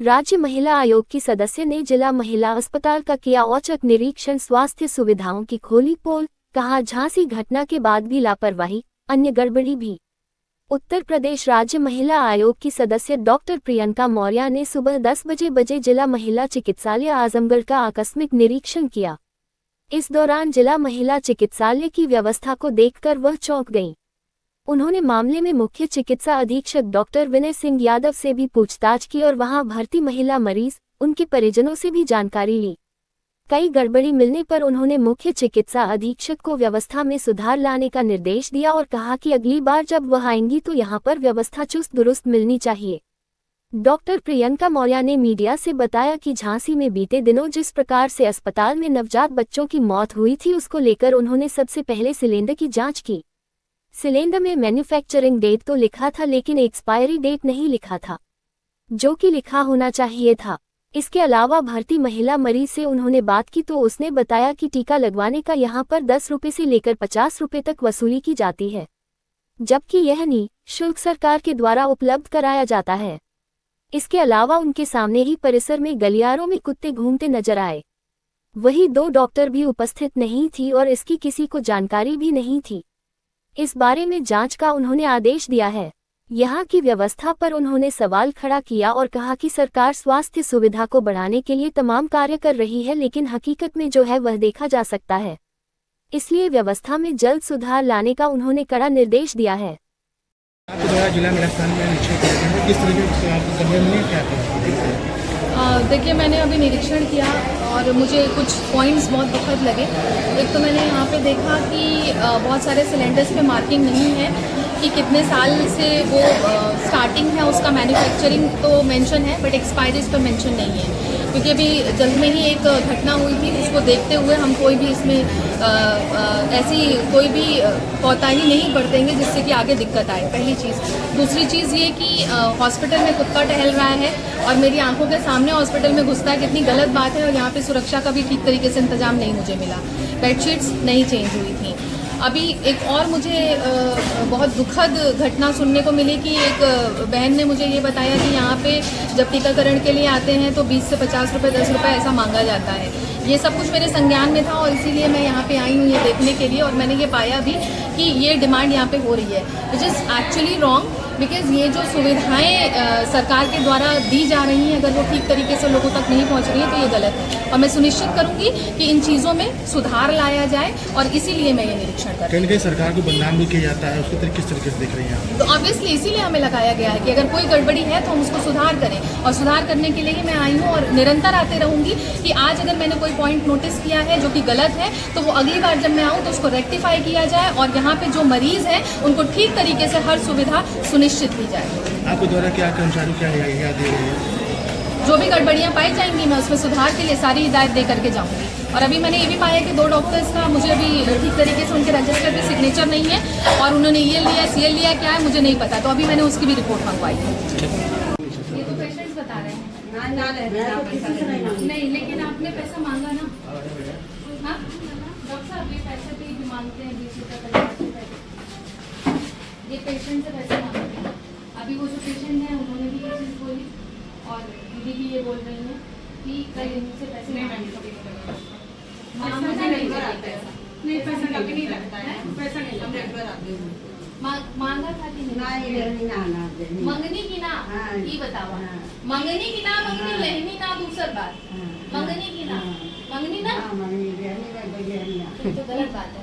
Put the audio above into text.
राज्य महिला आयोग की सदस्य ने जिला महिला अस्पताल का किया औचक निरीक्षण, स्वास्थ्य सुविधाओं की खोली पोल, कहा झांसी घटना के बाद भी लापरवाही, अन्य गड़बड़ी भी। उत्तर प्रदेश राज्य महिला आयोग की सदस्य डॉक्टर प्रियंका मौर्य ने सुबह 10 बजे जिला महिला चिकित्सालय आजमगढ़ का आकस्मिक निरीक्षण किया। इस दौरान जिला महिला चिकित्सालय की व्यवस्था को देखकर वह चौंक गईं। उन्होंने मामले में मुख्य चिकित्सा अधीक्षक डॉक्टर विनय सिंह यादव से भी पूछताछ की और वहां भर्ती महिला मरीज, उनके परिजनों से भी जानकारी ली। कई गड़बड़ी मिलने पर उन्होंने मुख्य चिकित्सा अधीक्षक को व्यवस्था में सुधार लाने का निर्देश दिया और कहा कि अगली बार जब वह आएंगी तो यहां पर व्यवस्था चुस्त दुरुस्त मिलनी चाहिए। डॉक्टर प्रियंका मौर्य ने मीडिया से बताया कि झांसी में बीते दिनों जिस प्रकार से अस्पताल में नवजात बच्चों की मौत हुई थी, उसको लेकर उन्होंने सबसे पहले सिलेंडर की जांच की। सिलेंडर में मैन्युफैक्चरिंग डेट तो लिखा था लेकिन एक्सपायरी डेट नहीं लिखा था, जो कि लिखा होना चाहिए था। इसके अलावा भर्ती महिला मरीज से उन्होंने बात की तो उसने बताया कि टीका लगवाने का यहां पर 10 रुपये से लेकर 50 रुपये तक वसूली की जाती है, जबकि यह निःशुल्क सरकार के द्वारा उपलब्ध कराया जाता है। इसके अलावा उनके सामने ही परिसर में गलियारों में कुत्ते घूमते नजर आए। वहीं 2 डॉक्टर भी उपस्थित नहीं थी और इसकी किसी को जानकारी भी नहीं थी। इस बारे में जांच का उन्होंने आदेश दिया है। यहाँ की व्यवस्था पर उन्होंने सवाल खड़ा किया और कहा कि सरकार स्वास्थ्य सुविधा को बढ़ाने के लिए तमाम कार्य कर रही है, लेकिन हकीकत में जो है वह देखा जा सकता है। इसलिए व्यवस्था में जल्द सुधार लाने का उन्होंने कड़ा निर्देश दिया है। जिला किस तरीके से देखिए, मैंने अभी निरीक्षण किया और मुझे कुछ पॉइंट्स बहुत दुखद लगे। एक तो मैंने यहाँ पे देखा कि बहुत सारे सिलेंडर्स पे मार्किंग नहीं है कि कितने साल से वो स्टार्टिंग है, उसका मैन्युफैक्चरिंग तो मेंशन है बट एक्सपायरीज पे मेंशन नहीं है। क्योंकि अभी जल्द में ही एक घटना हुई थी, उसको देखते हुए हम कोई भी इसमें ऐसी कोई भी कोताही नहीं बरतेंगे जिससे कि आगे दिक्कत आए, पहली चीज़। दूसरी चीज़ ये कि हॉस्पिटल में कुत्ता टहल रहा है और मेरी आंखों के सामने हॉस्पिटल में घुसता है, कितनी गलत बात है। और यहाँ पे सुरक्षा का भी ठीक तरीके से इंतजाम नहीं मुझे मिला, बेडशीट्स नहीं चेंज हुई थी। अभी एक और मुझे बहुत दुखद घटना सुनने को मिली कि एक बहन ने मुझे ये बताया कि यहाँ पे जब टीकाकरण के लिए आते हैं तो 20 से 50 रुपये 10 रुपये ऐसा मांगा जाता है। ये सब कुछ मेरे संज्ञान में था और इसीलिए मैं यहाँ पे आई हूँ ये देखने के लिए। और मैंने ये पाया भी कि ये डिमांड यहाँ पे हो रही है, which is actually wrong. Because ये जो सुविधाएं सरकार के द्वारा दी जा रही हैं, अगर वो ठीक तरीके से लोगों तक नहीं पहुंच रही है तो ये गलत है। और मैं सुनिश्चित करूंगी कि इन चीज़ों में सुधार लाया जाए और इसीलिए मैं ये निरीक्षण कर रही हूँ। कहीं सरकार को बदनाम भी किया जाता है, उसको किस तरीके से देख रही हैं आप? तो ऑब्वियसली इसीलिए हमें लगाया गया है कि अगर कोई गड़बड़ी है तो हम उसको सुधार करें, और सुधार करने के लिए ही मैं आई हूँ और निरंतर आते रहूँगी कि आज अगर मैंने कोई पॉइंट नोटिस किया है जो कि गलत है तो वो अगली बार जब मैं आऊँ तो उसको रेक्टिफाई किया जाए और यहाँ पे जो मरीज़ हैं उनको ठीक तरीके से हर सुविधा सुनिश्चित की जाए। आपके द्वारा क्या कर्मचारी क्या याद दे रहे हैं? जो भी गड़बड़ियाँ पाई जाएंगी मैं उसमें सुधार के लिए सारी हिदायत दे करके जाऊँगी। और अभी मैंने ये भी पाया कि 2 डॉक्टर्स का मुझे अभी ठीक तरीके से उनके रजिस्टर पे सिग्नेचर नहीं है और उन्होंने ये लिया CL लिया क्या है मुझे नहीं पता, तो अभी मैंने उसकी भी रिपोर्ट मंगवाई है। ये तो पेशेंट्स बता रहे हैं नहीं, लेकिन आपने पैसा मांगा ना। हाँ डॉक्टर साहब, ये पैसे भी मांगते हैं 20 रुपये, ये पेशेंट से पैसे मांगते हैं। अभी वो जो पेशेंट है उन्होंने भी ये चीज़ बोली और दीदी भी ये बोल रही हैं कि कल इनसे पैसे नहीं पैसा कभी नहीं लगता है, पैसा नहीं मांगा था कि नहीं? मंगनी की ना ये बताओ, मंगनी की ना मंगनी लेनी ना, दूसरी बात मंगनी की ना मंगनी ना, तो गलत बात है।